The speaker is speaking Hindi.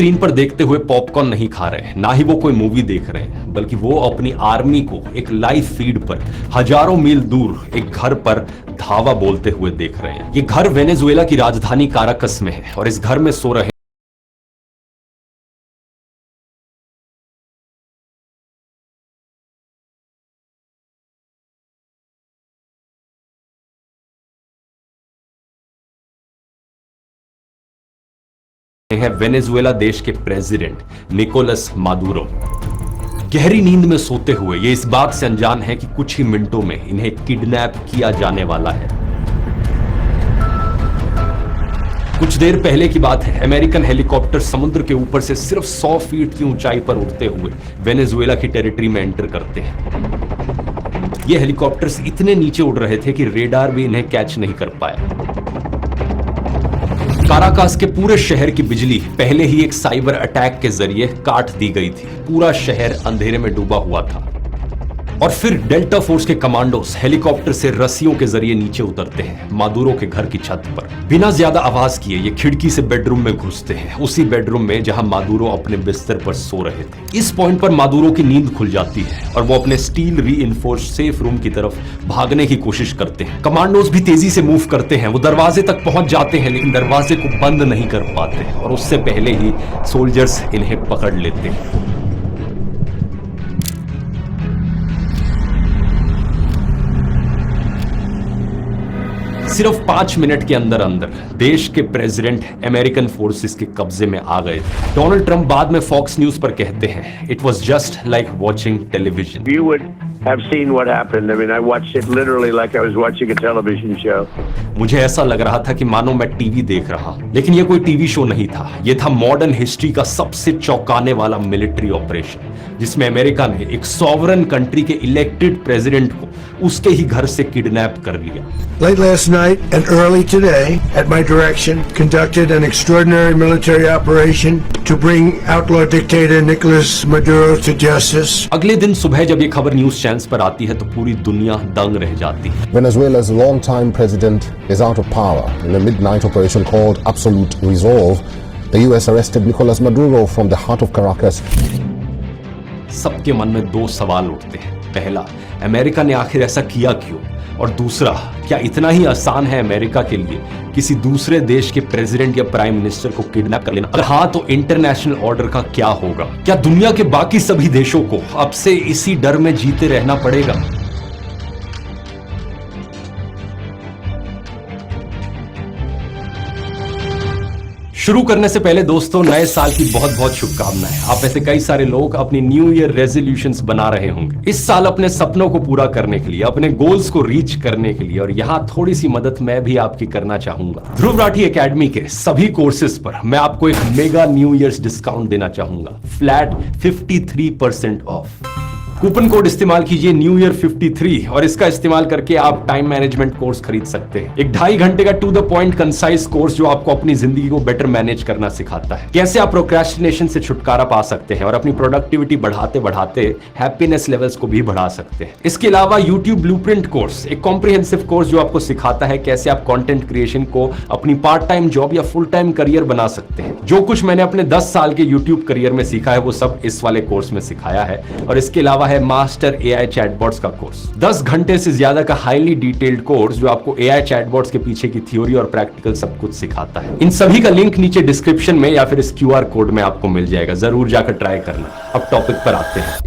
स्क्रीन पर देखते हुए पॉपकॉर्न नहीं खा रहे, ना ही वो कोई मूवी देख रहे हैं, बल्कि वो अपनी आर्मी को एक लाइव फीड पर हजारों मील दूर एक घर पर धावा बोलते हुए देख रहे हैं। ये घर वेनेजुएला की राजधानी काराकस में है और इस घर में सो रहे हैं वेनेजुएला देश के प्रेसिडेंट निकोलस मादुरो। गहरी नींद में सोते हुए ये इस बात से अनजान है कि कुछ ही मिनटों में इन्हें किडनैप किया जाने वाला है। कुछ देर पहले की बात है, अमेरिकन हेलीकॉप्टर समुद्र के ऊपर से सिर्फ 100 फीट की ऊंचाई पर उड़ते हुए वेनेजुएला की टेरिटरी में एंटर करते हैं। ये हेलीकॉप्टर्स इतने नीचे उड़ रहे थे कि रेडार भी इन्हें कैच नहीं कर पाया। काराकास के पूरे शहर की बिजली पहले ही एक साइबर अटैक के जरिए काट दी गई थी। पूरा शहर अंधेरे में डूबा हुआ था और फिर डेल्टा फोर्स के कमांडोस हेलीकॉप्टर से रस्सियों के जरिए नीचे उतरते हैं मादुरो के घर की छत पर। बिना ज्यादा आवाज किए ये खिड़की से बेडरूम में घुसते हैं, उसी बेडरूम में जहां मादुरो अपने बिस्तर पर सो रहे थे। इस पॉइंट पर मादुरो की नींद खुल जाती है और वो अपने स्टील रीइंफोर्स्ड सेफ रूम की तरफ भागने की कोशिश करते हैं। कमांडोस भी तेजी से मूव करते हैं, वो दरवाजे तक पहुंच जाते हैं लेकिन दरवाजे को बंद नहीं कर पाते और उससे पहले ही सोल्जर्स इन्हें पकड़ लेते हैं। सिर्फ 5 मिनट के अंदर अंदर देश के प्रेसिडेंट अमेरिकन फोर्सेस के कब्जे में आ गए थे। डोनाल्ड ट्रंप बाद में फॉक्स न्यूज पर कहते हैं, it was just like watching television. You would have seen what happened. I mean, I watched it literally like I was watching a television show. मुझे ऐसा लग रहा था कि मानो मैं टीवी देख रहा, लेकिन ये कोई टीवी शो नहीं था। ये था मॉडर्न हिस्ट्री का सबसे चौंकाने वाला मिलिट्री ऑपरेशन, जिसमें अमेरिका ने एक सॉवरन कंट्री के इलेक्टेड प्रेसिडेंट को उसके ही घर से किडनैप कर लिया। Late last night and early today, at my direction, conducted an extraordinary military operation to bring outlaw dictator Nicolas Maduro to justice. अगले दिन सुबह जब ये खबर न्यूज चैनल्स पर आती है तो पूरी दुनिया दंग रह जाती है। Venezuela's long-time president is out of power. In a midnight operation called Absolute Resolve, the US arrested Nicolas Maduro from the heart of Caracas. सबके मन में दो सवाल उठते हैं। पहला, अमेरिका ने आखिर ऐसा किया क्यों? और दूसरा, क्या इतना ही आसान है अमेरिका के लिए किसी दूसरे देश के प्रेसिडेंट या प्राइम मिनिस्टर को किडनैप कर लेना? अगर हाँ, तो इंटरनेशनल ऑर्डर का क्या होगा? क्या दुनिया के बाकी सभी देशों को अब से इसी डर में जीते रहना पड़ेगा? शुरू करने से पहले दोस्तों, नए साल की बहुत बहुत शुभकामनाएं। आप ऐसे कई सारे लोग अपनी न्यू ईयर रेजोल्यूशंस बना रहे होंगे इस साल अपने सपनों को पूरा करने के लिए, अपने गोल्स को रीच करने के लिए। और यहाँ थोड़ी सी मदद मैं भी आपकी करना चाहूंगा। ध्रुव राठी एकेडमी के सभी कोर्सेज पर मैं आपको एक मेगा न्यू ईयर्स डिस्काउंट देना चाहूंगा, फ्लैट 53% ऑफ। कूपन कोड इस्तेमाल कीजिए न्यू ईयर 53 और इसका इस्तेमाल करके आप टाइम मैनेजमेंट कोर्स खरीद सकते हैं। एक 2.5 घंटे का to the point concise course जो आपको अपनी जिंदगी को बेटर मैनेज करना सिखाता है, कैसे आप प्रोक्रेस्टिनेशन से छुटकारा पा सकते हैं और अपनी प्रोडक्टिविटी बढ़ाते बढ़ाते हैप्पीनेस लेवल्स को भी बढ़ा सकते हैं। इसके अलावा यूट्यूब ब्लूप्रिंट कोर्स, एक कॉम्प्रिहेंसिव कोर्स जो आपको सिखाता है कैसे आप कंटेंट क्रिएशन को अपनी पार्ट टाइम जॉब या फुल टाइम करियर बना सकते हैं। जो कुछ मैंने अपने 10 साल के यूट्यूब करियर में सीखा है वो सब इस वाले कोर्स में सिखाया है। और इसके अलावा है मास्टर एआई चैटबॉट्स का कोर्स, 10 घंटे से ज्यादा का हाईली डिटेल्ड कोर्स जो आपको एआई चैटबॉट्स के पीछे की थ्योरी और प्रैक्टिकल सब कुछ सिखाता है। इन सभी का लिंक नीचे डिस्क्रिप्शन में या फिर इस क्यूआर कोड में आपको मिल जाएगा, जरूर जाकर ट्राई करना। अब टॉपिक पर आते हैं।